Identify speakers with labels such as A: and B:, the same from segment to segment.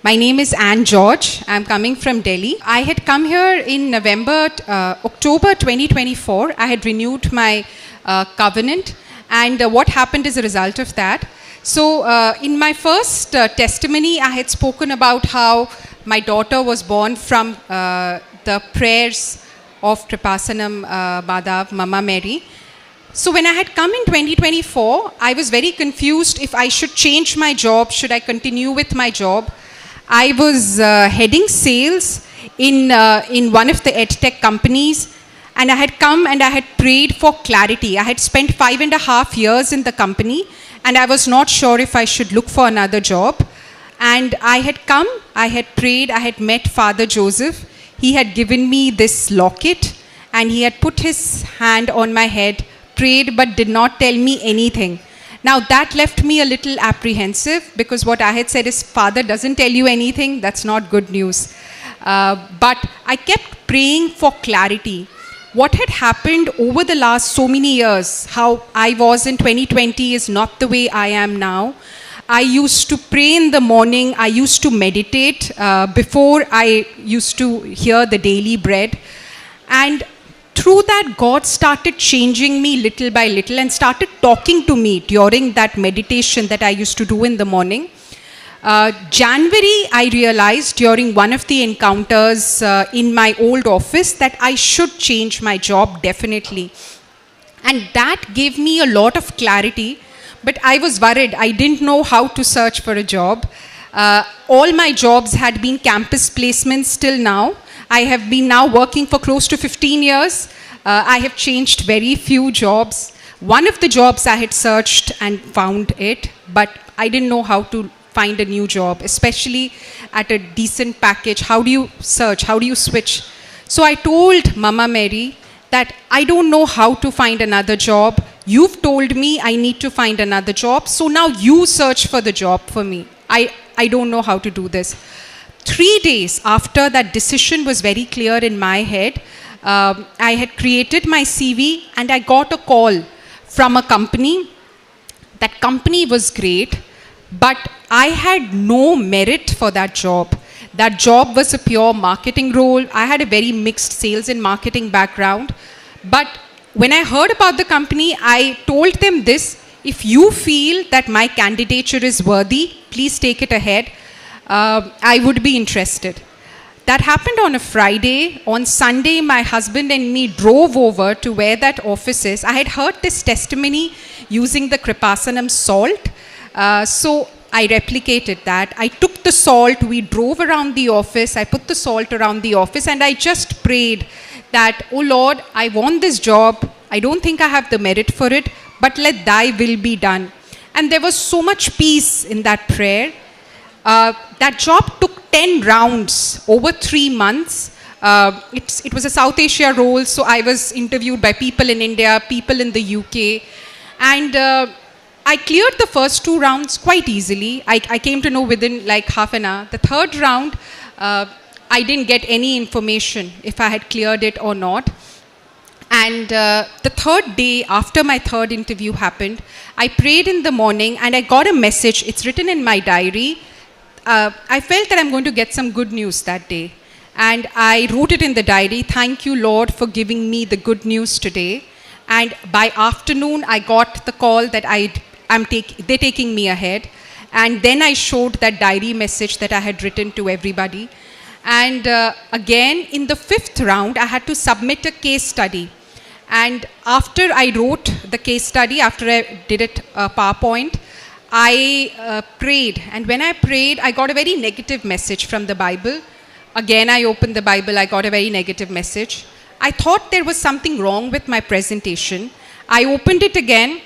A: My name is Anne George. I'm coming from Delhi. I had come here in October 2024. I had renewed my covenant, and what happened as a result of that. So in my first testimony, I had spoken about how my daughter was born from the prayers of Kripasanam Madhav, Mama Mary. So when I had come in 2024, I was very confused if I should change my job, should I continue with my job. I was heading sales in one of the edtech companies, and I had come and I had prayed for clarity. I had spent 5.5 years in the company, and I was not sure if I should look for another job. And I had come, I had prayed, I had met Father Joseph. He had given me this locket, and he had put his hand on my head, prayed but did not tell me anything. Now that left me a little apprehensive, because what I had said is, Father doesn't tell you anything, that's not good news. But I kept praying for clarity. What had happened over the last so many years, how I was in 2020 is not the way I am now. I used to pray in the morning, I used to meditate before I used to hear the daily bread. And through that, God started changing me little by little and started talking to me during that meditation that I used to do in the morning. January, I realized during one of the encounters in my old office that I should change my job definitely. And that gave me a lot of clarity, but I was worried. I didn't know how to search for a job. All my jobs had been campus placements till now. I have been now working for close to 15 years. I have changed very few jobs. One of the jobs I had searched and found it, but I didn't know how to find a new job, especially at a decent package. How do you search? How do you switch? So I told Mama Mary that I don't know how to find another job. You've told me I need to find another job, so now you search for the job for me. I don't know how to do this. 3 days after that decision was very clear in my head, I had created my CV and I got a call from a company. That company was great, but I had no merit for that job. That job was a pure marketing role. I had a very mixed sales and marketing background. But when I heard about the company, I told them this: if you feel that my candidature is worthy, please take it ahead. I would be interested. That happened on a Friday. On Sunday, my husband and me drove over to where that office is. I had heard this testimony using the Kripasanam salt. So I replicated that. I took the salt, we drove around the office, I put the salt around the office, and I just prayed that, oh Lord, I want this job. I don't think I have the merit for it, but let thy will be done. And there was so much peace in that prayer. That job took 10 rounds over 3 months. It was a South Asia role, so I was interviewed by people in India, people in the UK, and I cleared the first 2 rounds quite easily. I came to know within like half an hour. The third round, I didn't get any information if I had cleared it or not. And the third day, after my third interview happened, I prayed in the morning and I got a message. It's written in my diary. I felt that I'm going to get some good news that day. And I wrote it in the diary: thank you, Lord, for giving me the good news today. And by afternoon, I got the call that they're taking me ahead. And then I showed that diary message that I had written to everybody. And again, in the 5th round, I had to submit a case study. And after I wrote the case study, after I did it PowerPoint, I prayed. And when I prayed, I got a very negative message from the Bible. Again, I opened the Bible, I got a very negative message. I thought there was something wrong with my presentation. I opened it again,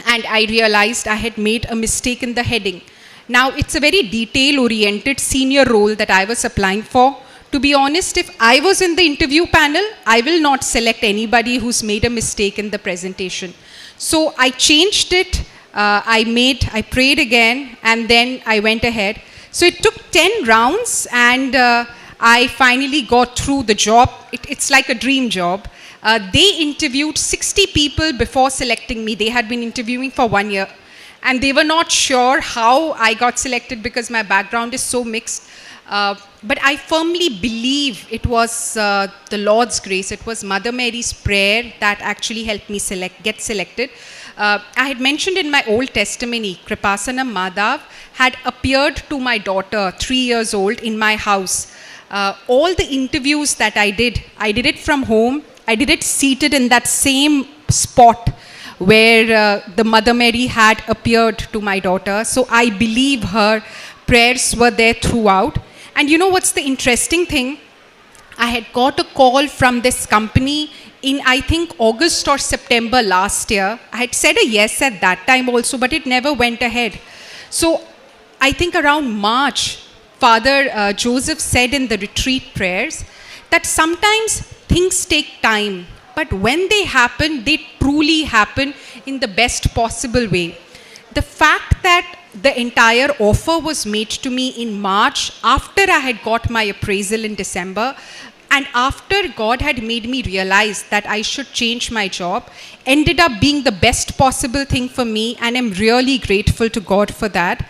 A: and I realized I had made a mistake in the heading. Now, it's a very detail-oriented senior role that I was applying for. To be honest, if I was in the interview panel, I will not select anybody who's made a mistake in the presentation. So I changed it, I prayed again, and then I went ahead. So it took 10 rounds, and I finally got through the job. It's like a dream job. They interviewed 60 people before selecting me. They had been interviewing for 1 year. and they were not sure how I got selected because my background is so mixed. But I firmly believe it was the Lord's grace. It was Mother Mary's prayer that actually helped me get selected. I had mentioned in my old testimony, Kripasanam Madhav had appeared to my daughter, 3 years old, in my house. All the interviews that I did it from home. I did it seated in that same spot where the Mother Mary had appeared to my daughter. So I believe her prayers were there throughout. And you know what's the interesting thing? I had got a call from this company in, I think, August or September last year. I had said a yes at that time also, but it never went ahead. So I think around March, Father Joseph said in the retreat prayers that sometimes things take time, but when they happen, they truly happen in the best possible way. The fact that the entire offer was made to me in March after I had got my appraisal in December, and after God had made me realize that I should change my job, ended up being the best possible thing for me, and I'm really grateful to God for that.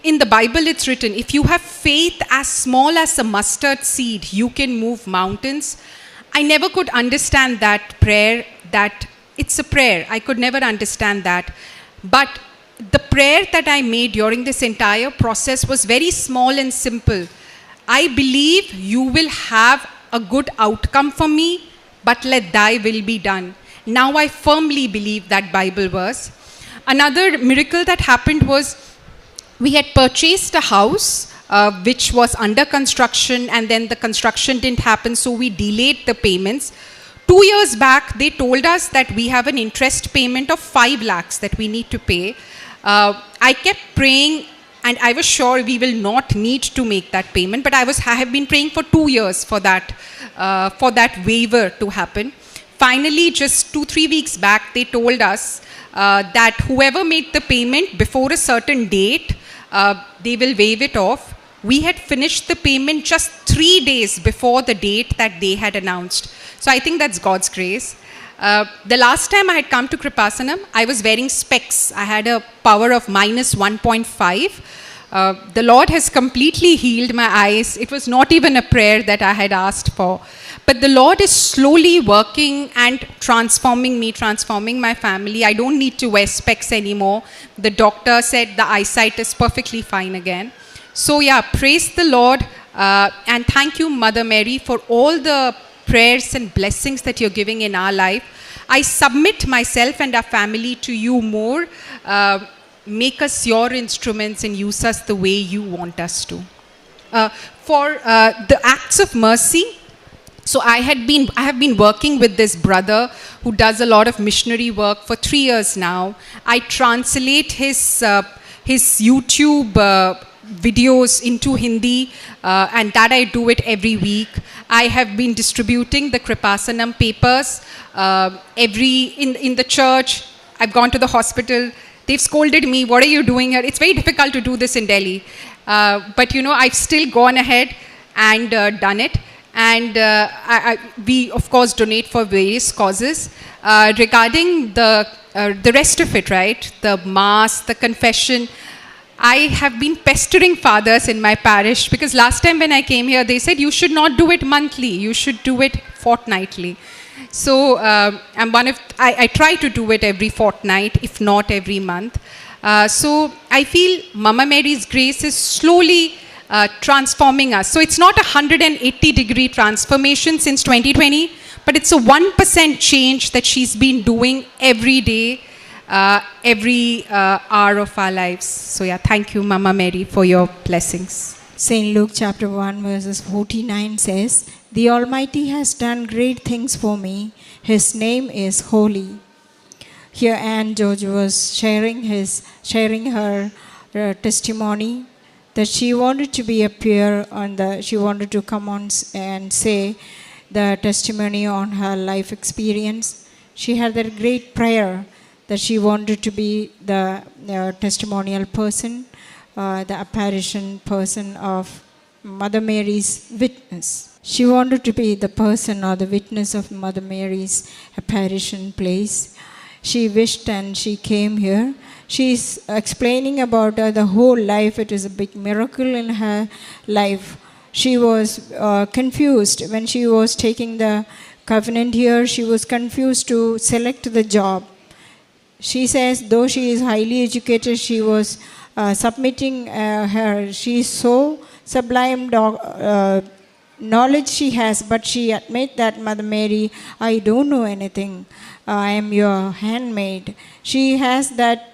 A: In the Bible it's written, if you have faith as small as a mustard seed, you can move mountains. I never could understand that prayer, that it's a prayer. I could never understand that. But the prayer that I made during this entire process was very small and simple. I believe you will have a good outcome for me, but let thy will be done. Now I firmly believe that Bible verse. Another miracle that happened was we had purchased a house which was under construction, and then the construction didn't happen, so we delayed the payments. 2 years back, they told us that we have an interest payment of 5 lakhs that we need to pay. I kept praying, and I was sure we will not need to make that payment, but I have been praying for 2 years for that waiver to happen. Finally, just 2-3 weeks back, they told us that whoever made the payment before a certain date, they will waive it off. We had finished the payment just 3 days before the date that they had announced. So I think that's God's grace. The last time I had come to Kripasanam, I was wearing specs. I had a power of -1.5. The Lord has completely healed my eyes. It was not even a prayer that I had asked for. But the Lord is slowly working and transforming me, transforming my family. I don't need to wear specs anymore. The doctor said the eyesight is perfectly fine again. So yeah, praise the Lord. And thank you, Mother Mary, for all the prayers and blessings that you're giving in our life. I submit myself and our family to you more. Make us your instruments and use us the way you want us to. For the acts of mercy, so I have been working with this brother who does a lot of missionary work for 3 years now. I translate his YouTube videos into Hindi, and that I do it every week. I have been distributing the Kripasanam papers in the church. I've gone to the hospital. They've scolded me, what are you doing here? It's very difficult to do this in Delhi. But I've still gone ahead and done it. And we, of course, donate for various causes. Regarding the rest of it, right? The Mass, the confession, I have been pestering fathers in my parish, because last time when I came here, they said you should not do it monthly, you should do it fortnightly. So I try to do it every fortnight, if not every month. So I feel Mama Mary's grace is slowly transforming us. So it's not a 180-degree transformation since 2020, but it's a 1% change that she's been doing every day, every hour of our lives. So yeah, thank you, Mama Mary, for your blessings.
B: St. Luke chapter 1 verses 49 says, "The Almighty has done great things for me. His name is holy." Here Anne George was sharing her testimony that she wanted to she wanted to come on and say the testimony on her life experience. She had that great prayer that she wanted to be the testimonial person, the apparition person of Mother Mary's witness. She wanted to be the person or the witness of Mother Mary's apparition place. she wished and she came here. She's explaining about the whole life. It is a big miracle in her life. She was confused when she was taking the covenant here. She was confused to select the job. She says, though she is highly educated, she was submitting her. She is so sublime knowledge she has, but she admits that, Mother Mary, I don't know anything. I am your handmaid. She has that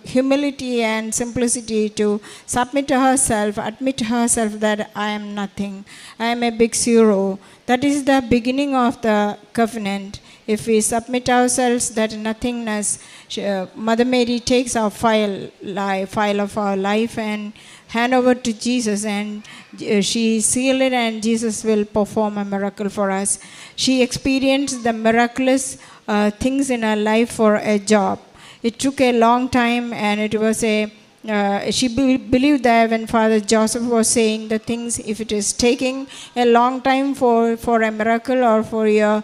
B: humility and simplicity to submit to herself, admit herself that I am nothing. I am a big zero. That is the beginning of the covenant. If we submit ourselves, that nothingness, Mother Mary takes our file of our life and hand over to Jesus, and she sealed it, and Jesus will perform a miracle for us. She experienced the miraculous things in her life for a job. It took a long time, and it was she believed that when Father Joseph was saying the things, if it is taking a long time for a miracle or for your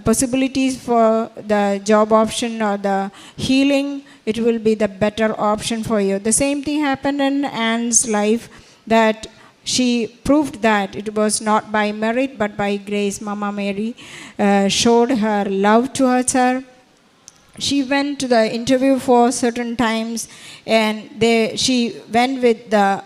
B: possibilities for the job option or the healing, it will be the better option for you. The same thing happened in Anne's life, that she proved that it was not by merit but by grace. Mama Mary showed her love towards her. She went to the interview for certain times, and she went with the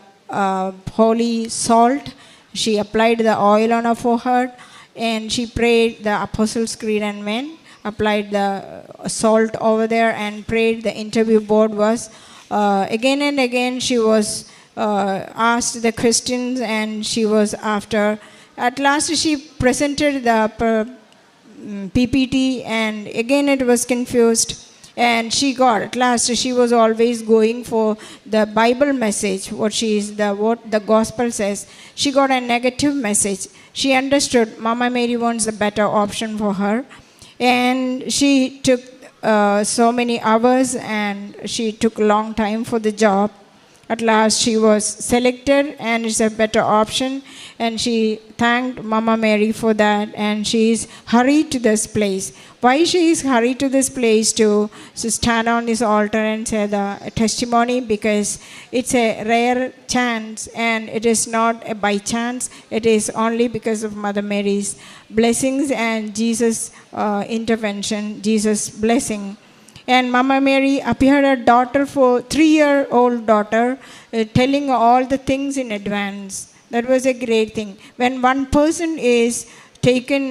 B: holy salt. She applied the oil on her forehead, and she prayed the Apostles' Creed and went, applied the salt over there and prayed. The interview board was again and again she was asked the questions, and she was after. At last she presented the PPT, and again it was confused, and she got, at last she was always going for the Bible message, what the gospel says. She got a negative message. She understood Mama Mary wants a better option for her, and she took so many hours, and she took a long time for the job. At last she was selected, and it's a better option, and she thanked Mama Mary for that, and she is hurried to this place. Why she is hurried to this place to stand on this altar and say the testimony? Because it's a rare chance, and it is not a by chance. It is only because of Mother Mary's blessings and Jesus' intervention, Jesus' blessing. And Mama Mary appeared her daughter, for 3-year-old daughter, telling all the things in advance. That was a great thing. When one person is taken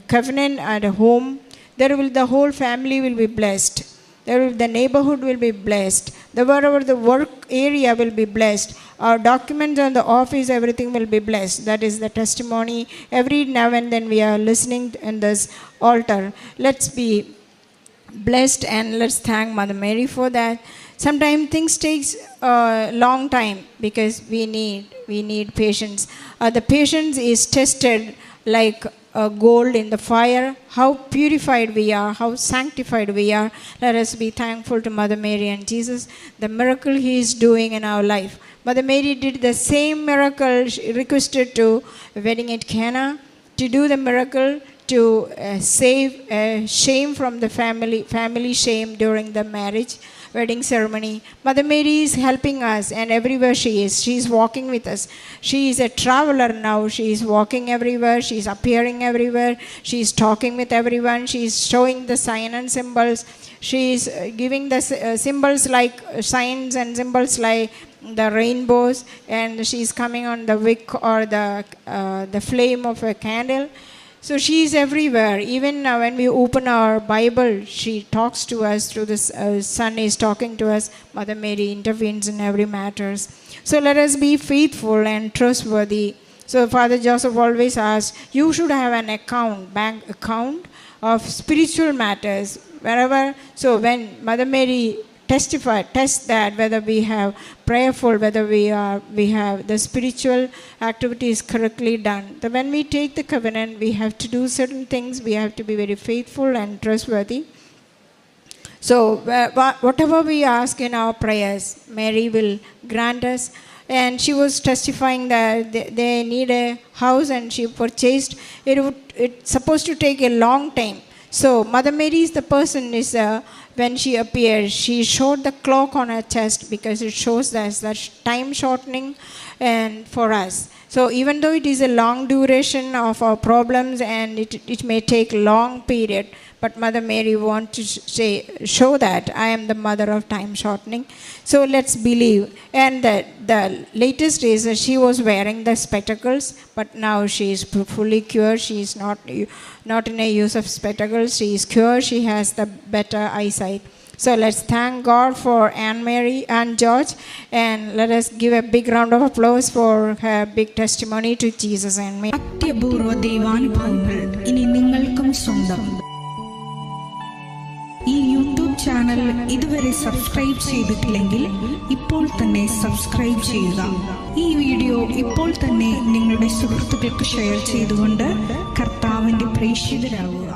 B: covenant at a home, the whole family will be blessed. The neighborhood will be blessed. Wherever the work area will be blessed. Our documents on the office, everything will be blessed. That is the testimony. Every now and then we are listening in this altar. Let's be blessed, and let's thank Mother Mary for that. Sometimes things takes a long time because we need patience. The patience is tested like gold in the fire. How purified we are, how sanctified we are. Let us be thankful to Mother Mary and Jesus, the miracle He is doing in our life. Mother Mary did the same miracle. She requested to wedding at Cana to do the miracle to save shame from the family shame during the marriage wedding ceremony. Mother Mary is helping us, and everywhere she is walking with us. She is a traveler now. She is walking everywhere. She is appearing everywhere. She is talking with everyone. She is showing the sign and symbols. She is giving the symbols like signs and symbols like the rainbows, and she is coming on the wick or the flame of a candle. So she is everywhere. Even when we open our Bible, she talks to us through this. Son is talking to us. Mother Mary intervenes in every matters. So let us be faithful and trustworthy. So Father Joseph always asks, you should have an bank account of spiritual matters wherever. So when Mother Mary test that whether we have prayerful, whether we have the spiritual activities correctly done. So when we take the covenant, we have to do certain things. We have to be very faithful and trustworthy. So whatever we ask in our prayers, Mary will grant us. And she was testifying that they need a house, and she purchased. It's supposed to take a long time. So Mother Mary is the person when she appeared, she showed the clock on her chest because it shows that time shortening and for us. So even though it is a long duration of our problems and it may take long period, but Mother Mary wants to show that I am the mother of time shortening. So let's believe. And the latest is that she was wearing the spectacles, but now she is fully cured. She is not in a use of spectacles. She is cured. She has the better eyesight. So let's thank God for Anne-Mary and George, and let us give a big round of applause for her big testimony to Jesus and me.
C: അത്യപൂർവ ദൈവാനുഭവങ്ങൾ ഇനി നിങ്ങൾക്കും സ്വന്തം. ഈ YouTube channel ഇതുവരെ subscribe ചെയ്തിട്ടില്ലെങ്കിൽ ഇപ്പോൾ തന്നെ subscribe ചെയ്യുക. ഈ വീഡിയോ ഇപ്പോൾ തന്നെ നിങ്ങളുടെ സുഹൃത്തുക്കൾക്ക് ഷെയർ ചെയ്തുകൊണ്ട് കർത്താവിൻ്റെ പ്രേക്ഷിതരാകുക.